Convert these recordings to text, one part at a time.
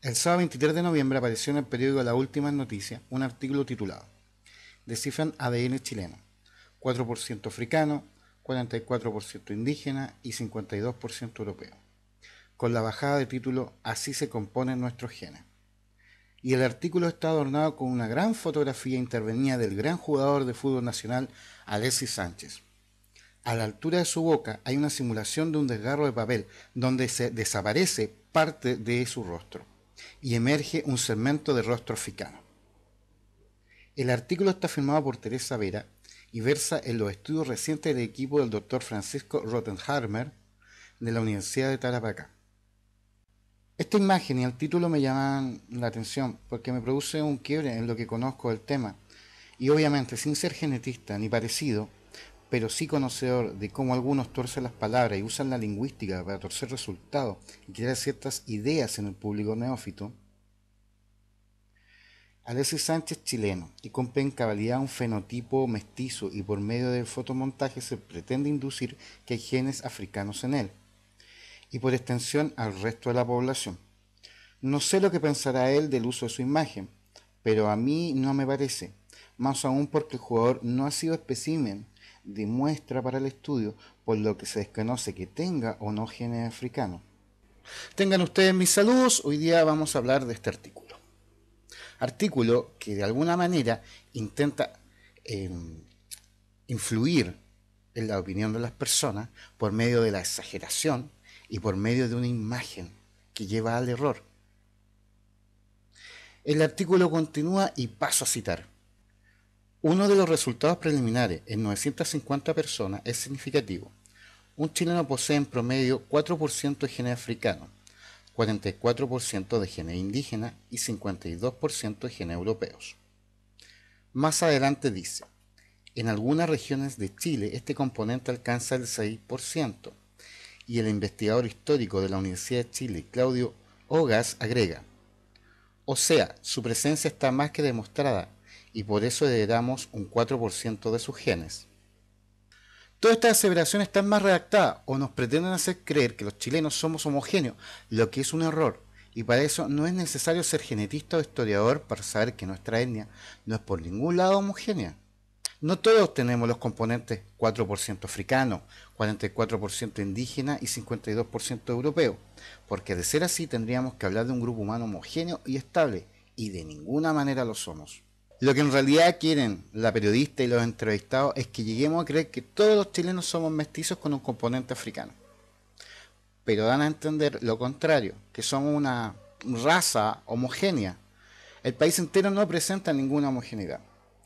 El sábado 23 de noviembre apareció en el periódico Las Últimas Noticias un artículo titulado "Descifran ADN chileno, 4% africano, 44% indígena y 52% europeo", con la bajada de título "Así se componen nuestros genes". Y el artículo está adornado con una gran fotografía intervenida del gran jugador de fútbol nacional Alexis Sánchez. A la altura de su boca hay una simulación de un desgarro de papel donde se desaparece parte de su rostro y emerge un segmento de rostro africano. El artículo está firmado por Teresa Vera y versa en los estudios recientes del equipo del Dr. Francisco Rottenheimer de la Universidad de Tarapacá. Esta imagen y el título me llaman la atención porque me produce un quiebre en lo que conozco del tema y obviamente sin ser genetista ni parecido, pero sí conocedor de cómo algunos tuercen las palabras y usan la lingüística para torcer resultados y crear ciertas ideas en el público neófito. Alexis Sánchez chileno y cumple en cabalidad un fenotipo mestizo y por medio del fotomontaje se pretende inducir que hay genes africanos en él y por extensión al resto de la población. No sé lo que pensará él del uso de su imagen, pero a mí no me parece, más aún porque el jugador no ha sido espécimen de muestra para el estudio, por lo que se desconoce que tenga o no genes africanos. Tengan ustedes mis saludos, hoy día vamos a hablar de este artículo. Artículo que de alguna manera intenta eh, influir en la opinión de las personas por medio de la exageración y por medio de una imagen que lleva al error. El artículo continúa y paso a citar. Uno de los resultados preliminares en 950 personas es significativo. Un chileno posee en promedio 4% de genes africanos, 44% de genes indígenas y 52% de genes europeos. Más adelante dice, en algunas regiones de Chile este componente alcanza el 6%, y el investigador histórico de la Universidad de Chile, Claudio Ogas, agrega, o sea, su presencia está más que demostrada, y por eso heredamos un 4% de sus genes. Todas estas aseveraciones están más redactadas o nos pretenden hacer creer que los chilenos somos homogéneos, lo que es un error, y para eso no es necesario ser genetista o historiador para saber que nuestra etnia no es por ningún lado homogénea. No todos tenemos los componentes 4% africano, 44% indígena y 52% europeo, porque de ser así tendríamos que hablar de un grupo humano homogéneo y estable, y de ninguna manera lo somos. Lo que en realidad quieren la periodista y los entrevistados es que lleguemos a creer que todos los chilenos somos mestizos con un componente africano. Pero dan a entender lo contrario, que somos una raza homogénea. El país entero no presenta ninguna homogeneidad.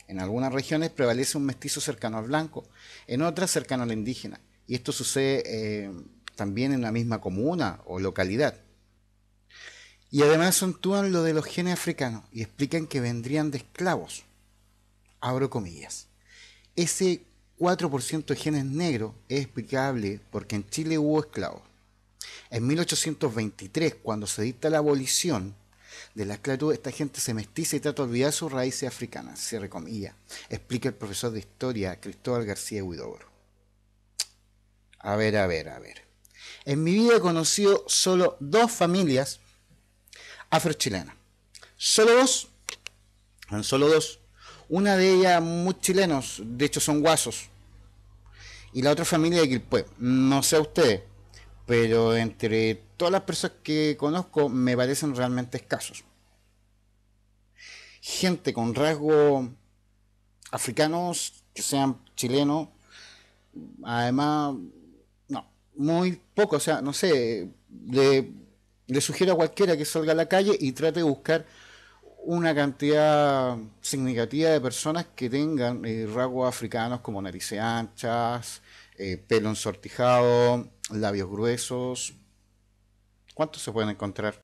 En algunas regiones prevalece un mestizo cercano al blanco, en otras cercano al indígena. Y esto sucede también en una misma comuna o localidad. Y además acentúan lo de los genes africanos y explican que vendrían de esclavos. Abro comillas. Ese 4% de genes negros es explicable porque en Chile hubo esclavos. En 1823, cuando se dicta la abolición de la esclavitud, esta gente se mestiza y trata de olvidar sus raíces africanas, cierre comillas, explica el profesor de historia Cristóbal García Huidobro. A ver. En mi vida he conocido solo dos familias afrochilenas. Solo dos. Una de ellas muy chilenos, de hecho son guasos. Y la otra familia de Quilpué. No sé a ustedes, pero entre todas las personas que conozco me parecen realmente escasos. Gente con rasgos africanos que sean chilenos, además, no, muy poco, o sea, no sé, le sugiero a cualquiera que salga a la calle y trate de buscar una cantidad significativa de personas que tengan rasgos africanos como narices anchas, pelo ensortijado, labios gruesos. ¿Cuántos se pueden encontrar?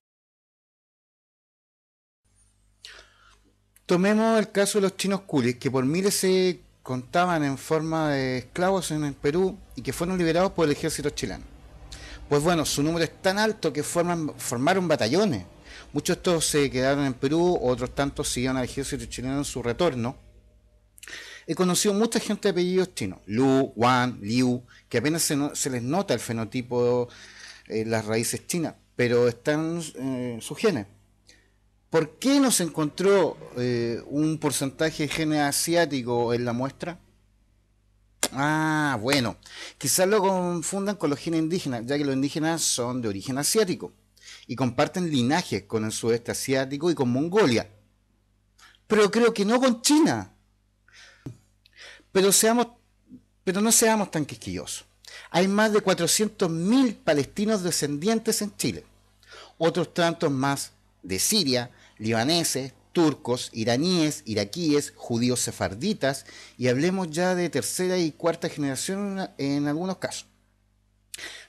Tomemos el caso de los chinos culis, que por miles se contaban en forma de esclavos en el Perú y que fueron liberados por el ejército chileno. Pues bueno, su número es tan alto que formaron batallones. Muchos de estos se quedaron en Perú, otros tantos siguieron al ejército chileno en su retorno. He conocido mucha gente de apellidos chinos, Lu, Wan, Liu, que apenas se les nota el fenotipo, las raíces chinas, pero están sus genes. ¿Por qué no se encontró un porcentaje de genes asiático en la muestra? Ah, bueno, quizás lo confundan con los genes indígenas, ya que los indígenas son de origen asiático y comparten linajes con el sudeste asiático y con Mongolia. Pero creo que no con China. Pero, seamos, pero no seamos tan quisquillosos. Hay más de 400.000 palestinos descendientes en Chile. Otros tantos más de Siria, libaneses, turcos, iraníes, iraquíes, judíos sefarditas y hablemos ya de tercera y cuarta generación en algunos casos.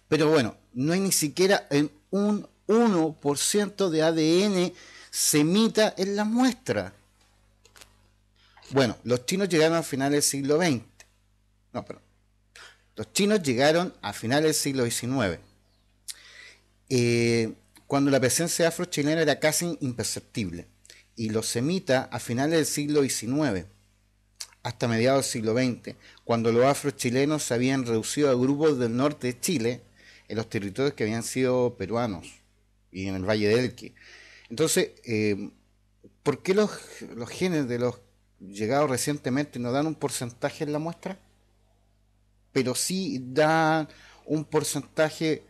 Pero bueno, no hay ni siquiera un 1% de ADN semita en la muestra. Bueno, los chinos llegaron a finales del siglo XX. No, perdón. Los chinos llegaron a finales del siglo XIX. Cuando la presencia afro-chilena era casi imperceptible. Y los semitas a finales del siglo XIX, hasta mediados del siglo XX, cuando los afro-chilenos se habían reducido a grupos del norte de Chile, en los territorios que habían sido peruanos, y en el Valle del Elqui. Entonces, ¿por qué los genes de los llegados recientemente no dan un porcentaje en la muestra? Pero sí dan un porcentaje,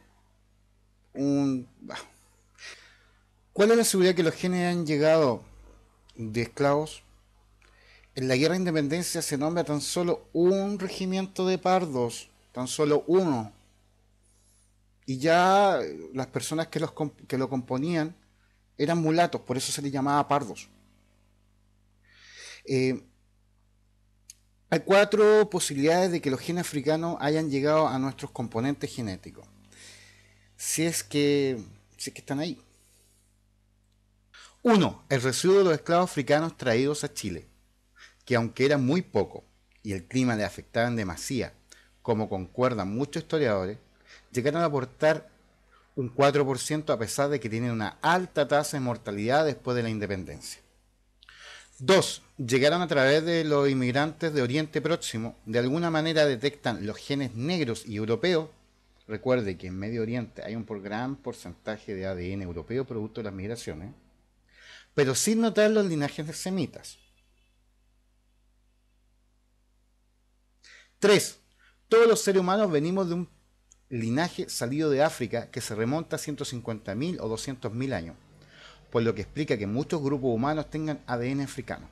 ¿Cuál es la seguridad que los genes han llegado de esclavos? En la guerra de independencia se nombra tan solo un regimiento de pardos, tan solo uno. Y ya las personas que lo componían eran mulatos, por eso se les llamaba pardos. Hay 4 posibilidades de que los genes africanos hayan llegado a nuestros componentes genéticos. Si es que están ahí. 1. El residuo de los esclavos africanos traídos a Chile, que aunque eran muy poco y el clima les afectaba en demasía, como concuerdan muchos historiadores, llegaron a aportar un 4% a pesar de que tienen una alta tasa de mortalidad después de la independencia. 2. Llegaron a través de los inmigrantes de Oriente Próximo, de alguna manera detectan los genes negros y europeos. Recuerde que en Medio Oriente hay un gran porcentaje de ADN europeo producto de las migraciones, pero sin notar los linajes de semitas. 3. Todos los seres humanos venimos de un linaje salido de África que se remonta a 150.000 o 200.000 años, por lo que explica que muchos grupos humanos tengan ADN africano,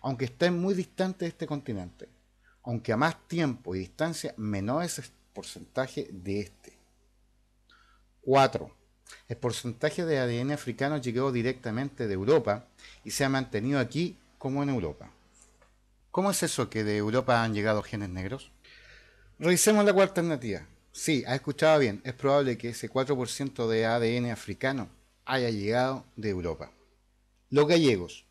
aunque estén muy distantes de este continente, aunque a más tiempo y distancia menor es el porcentaje de este. 4. El porcentaje de ADN africano llegó directamente de Europa y se ha mantenido aquí como en Europa. ¿Cómo es eso que de Europa han llegado genes negros? Revisemos la cuarta alternativa. Sí, ha escuchado bien, es probable que ese 4% de ADN africano haya llegado de Europa. Los gallegos,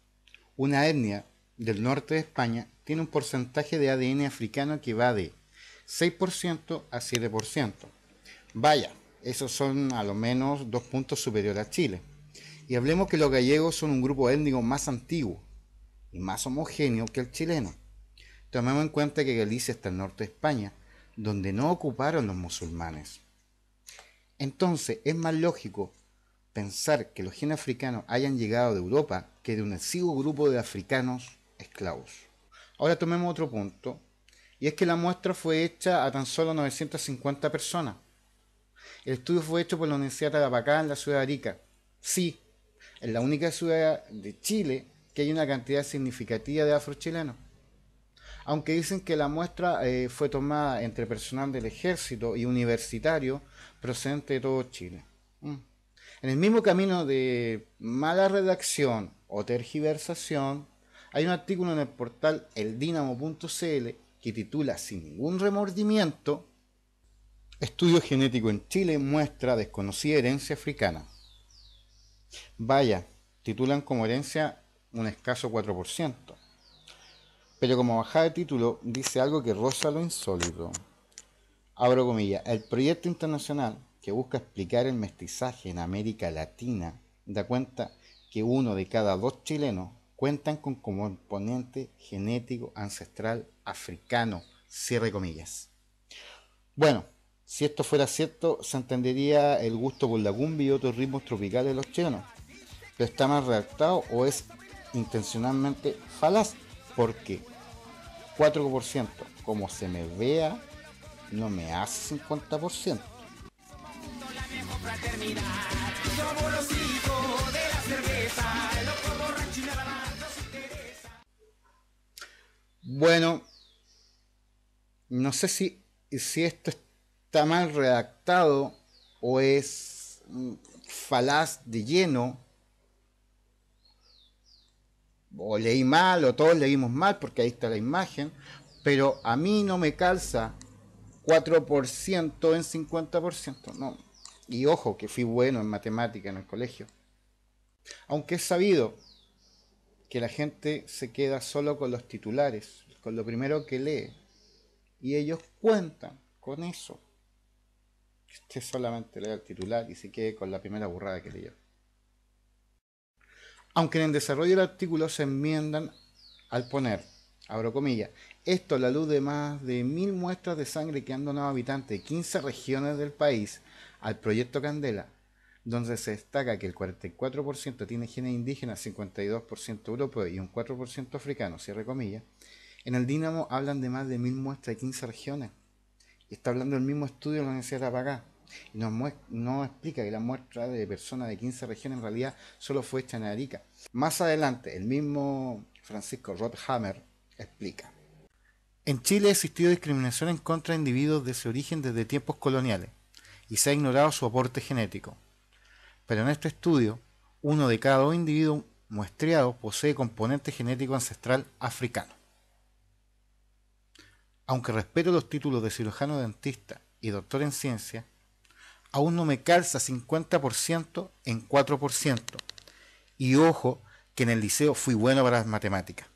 una etnia del norte de España, tiene un porcentaje de ADN africano que va de 6% a 7%. Vaya, esos son a lo menos 2 puntos superiores a Chile. Y hablemos que los gallegos son un grupo étnico más antiguo y más homogéneo que el chileno. Tomemos en cuenta que Galicia está al norte de España, donde no ocuparon los musulmanes. Entonces es más lógico pensar que los genes africanos hayan llegado de Europa que de un exiguo grupo de africanos esclavos. Ahora tomemos otro punto, y es que la muestra fue hecha a tan solo 950 personas. El estudio fue hecho por la Universidad de Tarapacá en la ciudad de Arica. Sí, es la única ciudad de Chile que hay una cantidad significativa de afrochilenos. Aunque dicen que la muestra fue tomada entre personal del ejército y universitario procedente de todo Chile. En el mismo camino de mala redacción o tergiversación, hay un artículo en el portal eldinamo.cl que titula sin ningún remordimiento: Estudio genético en Chile muestra desconocida herencia africana. Vaya, titulan como herencia un escaso 4%. Pero como bajada de título dice algo que roza lo insólito. Abro comillas, el proyecto internacional que busca explicar el mestizaje en América Latina da cuenta que 1 de cada 2 chilenos cuentan con componente genético ancestral africano, cierre comillas. Bueno, si esto fuera cierto, se entendería el gusto por la cumbia y otros ritmos tropicales de los chilenos. pero está mal redactado o es intencionalmente falaz, porque 4%, como se me vea, no me hace 50%. Bueno, no sé si esto está mal redactado o es falaz de lleno, o leí mal, o todos leímos mal, porque ahí está la imagen, pero a mí no me calza 4% en 50%, no. Y ojo, que fui bueno en matemática en el colegio. Aunque es sabido que la gente se queda solo con los titulares, con lo primero que lee, y ellos cuentan con eso. Que usted solamente lea el titular y se quede con la primera burrada que leyó. Aunque en el desarrollo del artículo se enmiendan al poner, abro comillas, esto a la luz de más de 1000 muestras de sangre que han donado habitantes de 15 regiones del país al proyecto Candela, donde se destaca que el 44% tiene genes indígenas, 52% europeo y un 4% africano, cierre comillas. En el Dínamo hablan de más de 1000 muestras de 15 regiones. Y está hablando del mismo estudio de la Universidad de Apagá. Y nos explica que la muestra de personas de 15 regiones en realidad solo fue hecha en Arica. Más adelante, el mismo Francisco Rothhammer explica. En Chile ha existido discriminación en contra de individuos de ese origen desde tiempos coloniales y se ha ignorado su aporte genético. Pero en este estudio, uno de cada 2 individuos muestreados posee componente genético ancestral africano. Aunque respeto los títulos de cirujano dentista y doctor en ciencia, aún no me calza 50% en 4%. Y ojo, que en el liceo fui bueno para las matemáticas.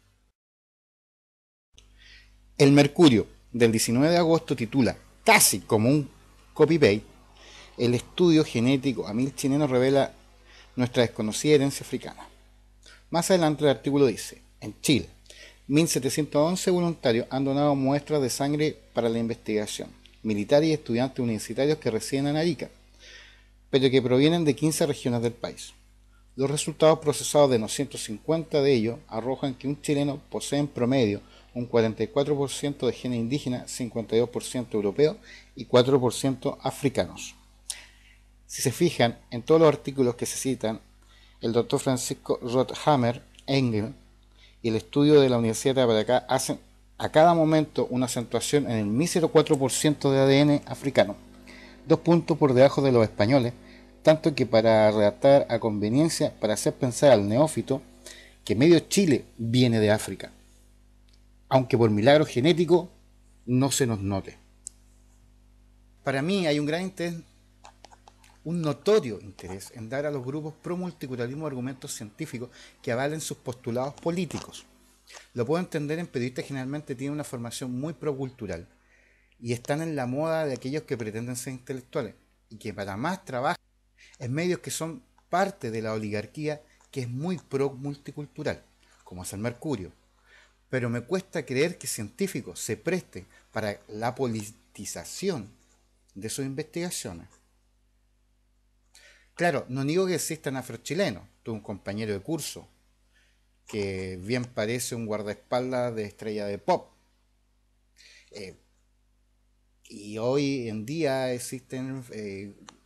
El Mercurio del 19 de agosto titula, casi como un copy-paste, el estudio genético a 1000 chilenos revela nuestra desconocida herencia africana. Más adelante el artículo dice, en Chile, 1711 voluntarios han donado muestras de sangre para la investigación, militares y estudiantes universitarios que residen en Arica, pero que provienen de 15 regiones del país. Los resultados procesados de 950 de ellos arrojan que un chileno posee en promedio un 44% de genes indígenas, 52% europeos y 4% africanos. Si se fijan en todos los artículos que se citan, el doctor Francisco Rothhammer Engel y el estudio de la Universidad de Apagá hacen a cada momento una acentuación en el mísero 4% de ADN africano, 2 puntos por debajo de los españoles, tanto que para redactar a conveniencia, para hacer pensar al neófito que medio Chile viene de África, aunque por milagro genético no se nos note. Para mí hay un gran interés, un notorio interés en dar a los grupos pro multiculturalismo argumentos científicos que avalen sus postulados políticos. Lo puedo entender en periodistas que generalmente tienen una formación muy procultural y están en la moda de aquellos que pretenden ser intelectuales y que para más trabajan en medios que son parte de la oligarquía que es muy pro multicultural, como es el Mercurio. Pero me cuesta creer que científicos se presten para la politización de sus investigaciones. Claro, no digo que existan afrochilenos. Tuve un compañero de curso que bien parece un guardaespaldas de estrella de pop. Y hoy en día existen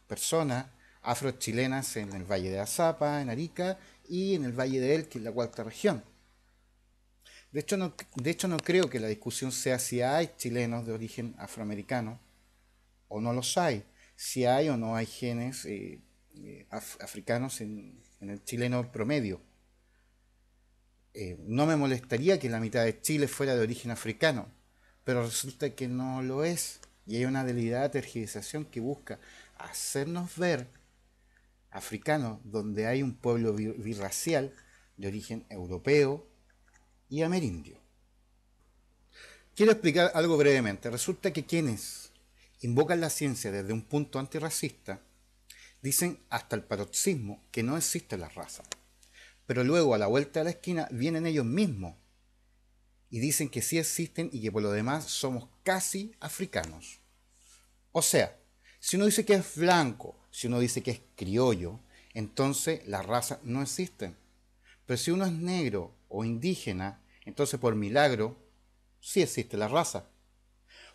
personas afrochilenas en el Valle de Azapa, en Arica, y en el Valle de Elqui, en la cuarta región. De hecho, no creo que la discusión sea si hay chilenos de origen afroamericano o no los hay, si hay o no hay genes africanos en el chileno promedio. No me molestaría que la mitad de Chile fuera de origen africano, pero resulta que no lo es. Y hay una deliberada tergiversación que busca hacernos ver africanos donde hay un pueblo birracial de origen europeo y amerindio. Quiero explicar algo brevemente. Resulta que quienes invocan la ciencia desde un punto antirracista dicen hasta el paroxismo que no existen las razas. Pero luego a la vuelta de la esquina vienen ellos mismos y dicen que sí existen y que por lo demás somos casi africanos. O sea, si uno dice que es blanco, si uno dice que es criollo, entonces las razas no existen. Pero si uno es negro o indígena, entonces por milagro sí existe la raza.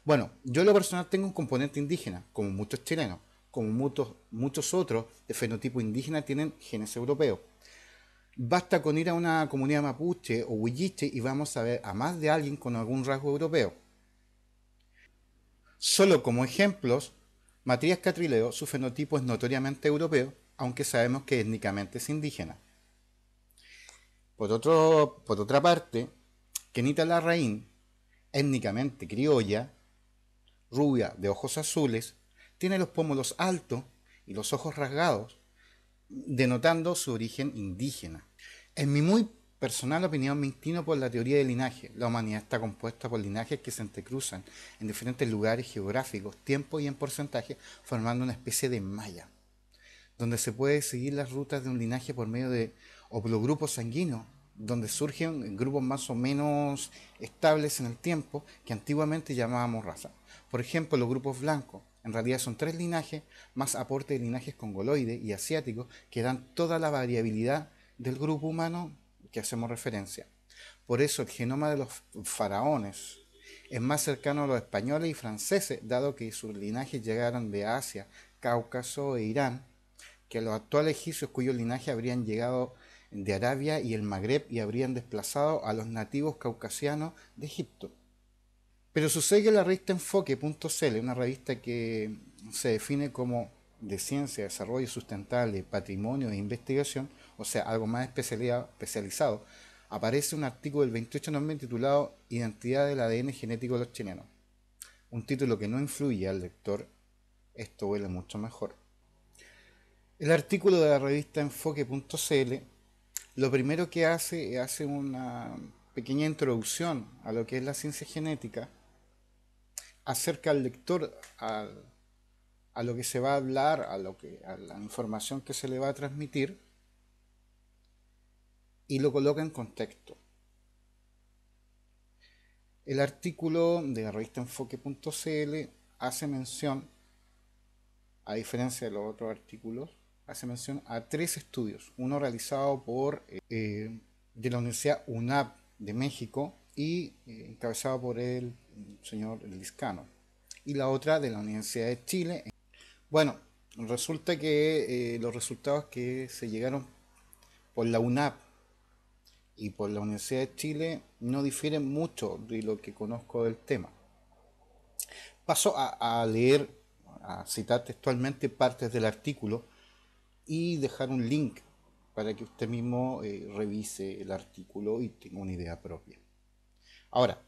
Bueno, yo en lo personal tengo un componente indígena, como muchos chilenos, como muchos otros de fenotipo indígena tienen genes europeos. Basta con ir a una comunidad mapuche o huilliche y vamos a ver a más de alguien con algún rasgo europeo. Solo como ejemplos, Matías Catrileo, su fenotipo es notoriamente europeo, aunque sabemos que étnicamente es indígena. Por otra parte, Kenita Larraín, étnicamente criolla, rubia de ojos azules, tiene los pómulos altos y los ojos rasgados, denotando su origen indígena. En mi muy personal opinión me inclino por la teoría del linaje. La humanidad está compuesta por linajes que se entrecruzan en diferentes lugares geográficos, tiempo y en porcentaje, formando una especie de malla, donde se puede seguir las rutas de un linaje por medio de haplogrupos sanguíneos, donde surgen grupos más o menos estables en el tiempo que antiguamente llamábamos raza. Por ejemplo, los grupos blancos. En realidad son tres linajes, más aporte de linajes congoloides y asiáticos que dan toda la variabilidad del grupo humano que hacemos referencia. Por eso el genoma de los faraones es más cercano a los españoles y franceses, dado que sus linajes llegaron de Asia, Cáucaso e Irán, que los actuales egipcios cuyos linajes habrían llegado de Arabia y el Magreb y habrían desplazado a los nativos caucasianos de Egipto. Pero sucede que la revista Enfoque.cl, una revista que se define como de ciencia, desarrollo sustentable, patrimonio e investigación, o sea, algo más especializado, aparece un artículo del 28 de noviembre titulado Identidad del ADN genético de los chilenos. Un título que no influye al lector, esto huele mucho mejor. El artículo de la revista Enfoque.cl lo primero que hace una pequeña introducción a lo que es la ciencia genética, acerca al lector a lo que se va a hablar, a la información que se le va a transmitir, y lo coloca en contexto. El artículo de la revista Enfoque.cl hace mención, a diferencia de los otros artículos, hace mención a tres estudios, uno realizado de la Universidad UNAP de México y encabezado por el señor Liscano, y la otra de la Universidad de Chile. Bueno, resulta que los resultados que se llegaron por la UNAP y por la Universidad de Chile no difieren mucho de lo que conozco del tema. Paso a leer, a citar textualmente partes del artículo y dejar un link para que usted mismo revise el artículo y tenga una idea propia. Ahora,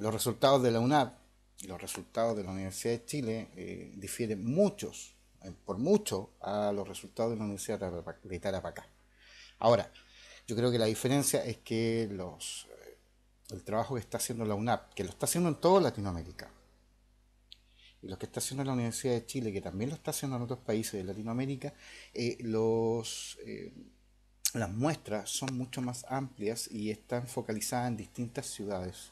los resultados de la UNAP y los resultados de la Universidad de Chile difieren por mucho, a los resultados de la Universidad de Tarapacá. Ahora, yo creo que la diferencia es que el trabajo que está haciendo la UNAP, que lo está haciendo en toda Latinoamérica, y lo que está haciendo la Universidad de Chile, que también lo está haciendo en otros países de Latinoamérica, las muestras son mucho más amplias y están focalizadas en distintas ciudades.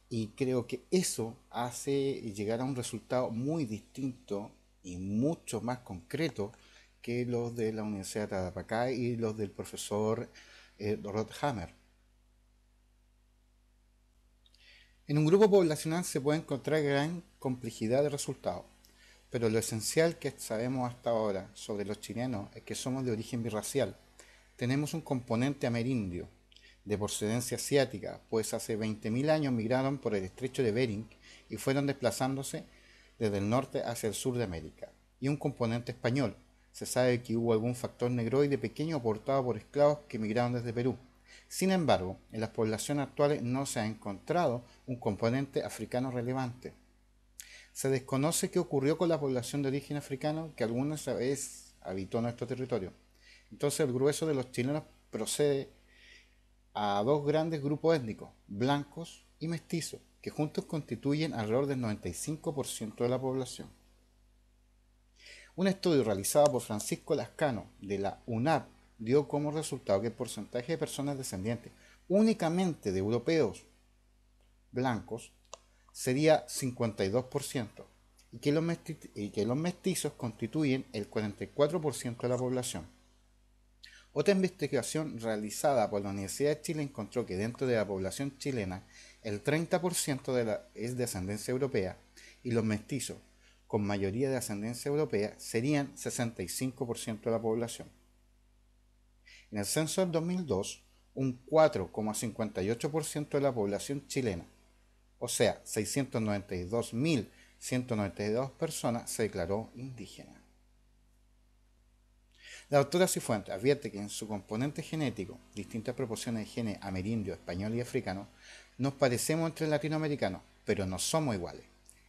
Y creo que eso hace llegar a un resultado muy distinto y mucho más concreto que los de la Universidad de Tarapacá y los del profesor Rod Hammer. En un grupo poblacional se puede encontrar gran complejidad de resultados, pero lo esencial que sabemos hasta ahora sobre los chilenos es que somos de origen birracial. Tenemos un componente amerindio, de procedencia asiática, pues hace 20.000 años migraron por el estrecho de Bering y fueron desplazándose desde el norte hacia el sur de América. Y un componente español. Se sabe que hubo algún factor negroide pequeño aportado por esclavos que migraron desde Perú. Sin embargo, en las poblaciones actuales no se ha encontrado un componente africano relevante. Se desconoce qué ocurrió con la población de origen africano que alguna vez habitó nuestro territorio. Entonces el grueso de los chilenos procede a dos grandes grupos étnicos, blancos y mestizos, que juntos constituyen alrededor del 95% de la población. Un estudio realizado por Francisco Lascano de la UNAP dio como resultado que el porcentaje de personas descendientes únicamente de europeos blancos sería 52%, y que los mestizos constituyen el 44% de la población. Otra investigación realizada por la Universidad de Chile encontró que dentro de la población chilena el 30% es de ascendencia europea y los mestizos, con mayoría de ascendencia europea, serían 65% de la población. En el censo del 2002, un 4,58% de la población chilena, o sea, 692.192 personas, se declaró indígena. La doctora Cifuentes advierte que en su componente genético, distintas proporciones de genes amerindio, español y africano, nos parecemos entre latinoamericanos, pero no somos iguales,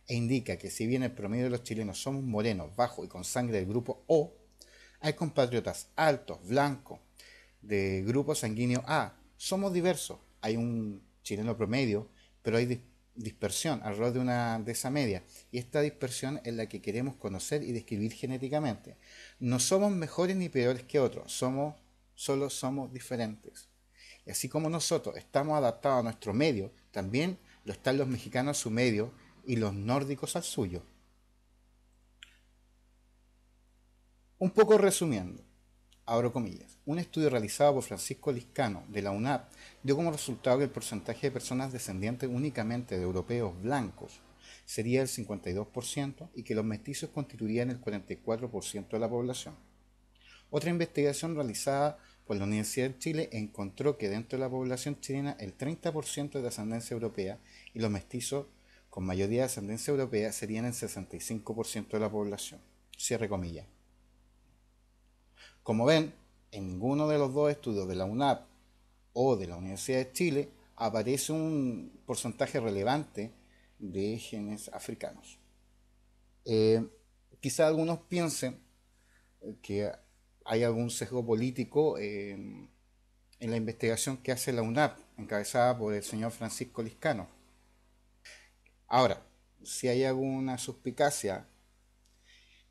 e indica que si bien el promedio de los chilenos somos morenos, bajos y con sangre del grupo O, hay compatriotas altos, blancos, de grupo sanguíneo A. Somos diversos, hay un chileno promedio, pero hay dispersión alrededor de esa media, y esta dispersión es la que queremos conocer y describir genéticamente. No somos mejores ni peores que otros, solo somos diferentes. Y así como nosotros estamos adaptados a nuestro medio, también lo están los mexicanos a su medio y los nórdicos al suyo. Un poco resumiendo, abro comillas, un estudio realizado por Francisco Liscano de la UNAP dio como resultado que el porcentaje de personas descendientes únicamente de europeos blancos sería el 52% y que los mestizos constituirían el 44% de la población. Otra investigación realizada por la Universidad de Chile encontró que dentro de la población chilena el 30% es de ascendencia europea y los mestizos con mayoría de ascendencia europea serían el 65% de la población. Cierre comillas. Como ven, en ninguno de los dos estudios de la UNAP o de la Universidad de Chile aparece un porcentaje relevante de genes africanos. Quizá algunos piensen que hay algún sesgo político en la investigación que hace la UNAP, encabezada por el señor Francisco Liscano. Ahora, si hay alguna suspicacia,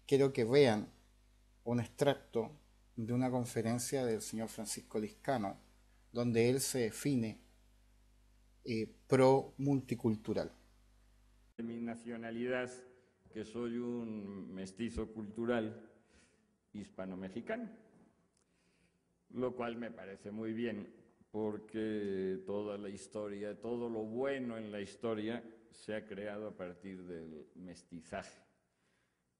quiero que vean un extracto de una conferencia del señor Francisco Liscano, donde él se define pro multicultural. De mi nacionalidad, que soy un mestizo cultural hispano-mexicano, lo cual me parece muy bien porque toda la historia, todo lo bueno en la historia se ha creado a partir del mestizaje,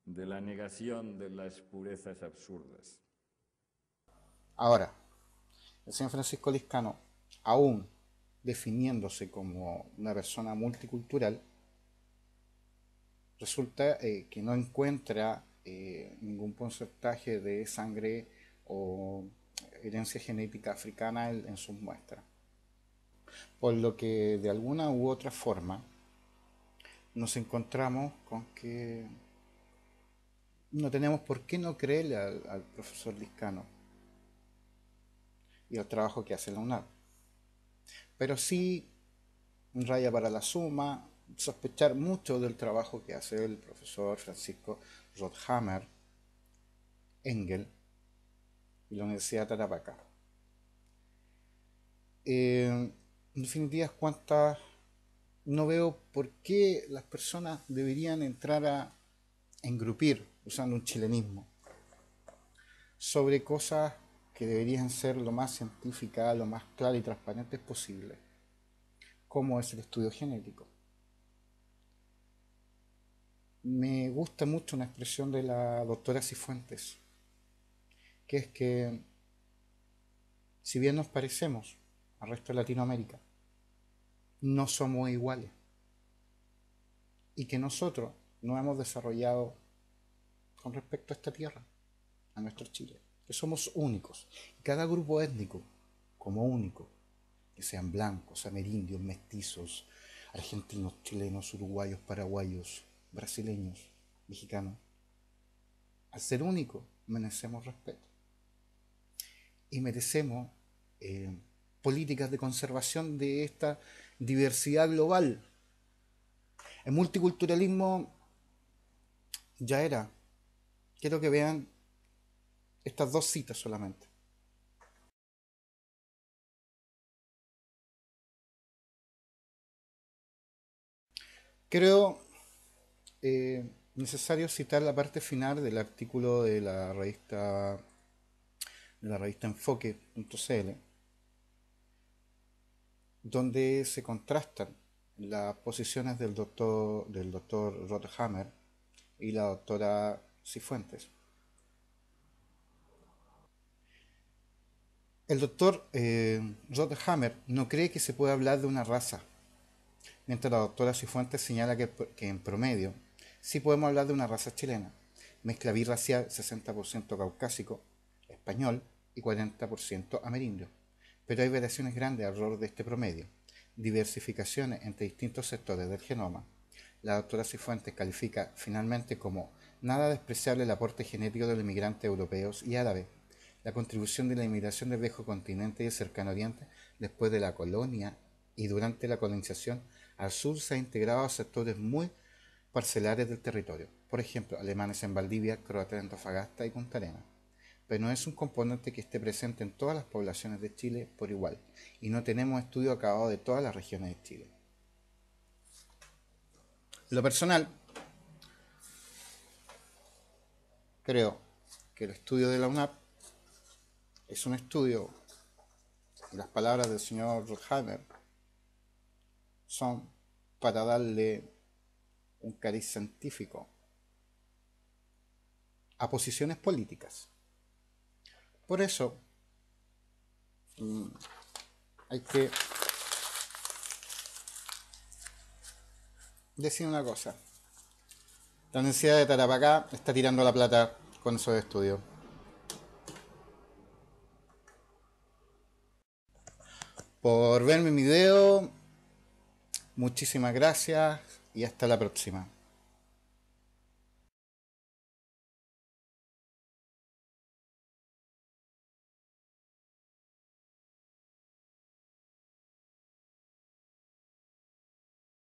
de la negación de las purezas absurdas. Ahora, el señor Francisco Liscano, aún definiéndose como una persona multicultural, resulta que no encuentra ningún porcentaje de sangre o herencia genética africana en sus muestras. Por lo que de alguna u otra forma nos encontramos con que no tenemos por qué no creerle al profesor Liscano y al trabajo que hace la UNAP. Pero sí, raya para la suma, sospechar mucho del trabajo que hace el profesor Francisco Rothhammer, Engel y la Universidad de Tarapacá. En definitiva, cuantas no veo por qué las personas deberían entrar a engrupir, usando un chilenismo, sobre cosas que deberían ser lo más científicas, lo más claras y transparentes posible, como es el estudio genético. Me gusta mucho una expresión de la doctora Cifuentes, que es que si bien nos parecemos al resto de Latinoamérica, no somos iguales y que nosotros nos hemos desarrollado con respecto a esta tierra, a nuestro Chile, que somos únicos. Y cada grupo étnico, como único, que sean blancos, amerindios, mestizos, argentinos, chilenos, uruguayos, paraguayos, brasileños, mexicanos, al ser único merecemos respeto. Y merecemos políticas de conservación de esta diversidad global. El multiculturalismo ya era. Quiero que vean estas dos citas solamente. Creo necesario citar la parte final del artículo de la revista Enfoque.cl, donde se contrastan las posiciones del doctor Rothammer y la doctora Cifuentes. El doctor Rothammer no cree que se pueda hablar de una raza, mientras la doctora Cifuentes señala que en promedio sí podemos hablar de una raza chilena, mezcla birracial 60% caucásico, español y 40% amerindio. Pero hay variaciones grandes alrededor de este promedio, diversificaciones entre distintos sectores del genoma. La doctora Cifuentes califica finalmente como nada despreciable el aporte genético de los inmigrantes europeos y árabes, la contribución de la inmigración del viejo continente y el cercano oriente después de la colonia y durante la colonización al sur se ha integrado a sectores muy parcelares del territorio, por ejemplo, alemanes en Valdivia, croatas en Antofagasta y Punta Arenas. Pero no es un componente que esté presente en todas las poblaciones de Chile por igual, y no tenemos estudio acabado de todas las regiones de Chile. En lo personal, creo que el estudio de la UNAP es un estudio, y las palabras del señor Rothheimer son para darle un cariz científico a posiciones políticas. Por eso hay que decir una cosa. La Universidad de Tarapacá está tirando la plata con esos estudios. Por ver mi video, muchísimas gracias y hasta la próxima.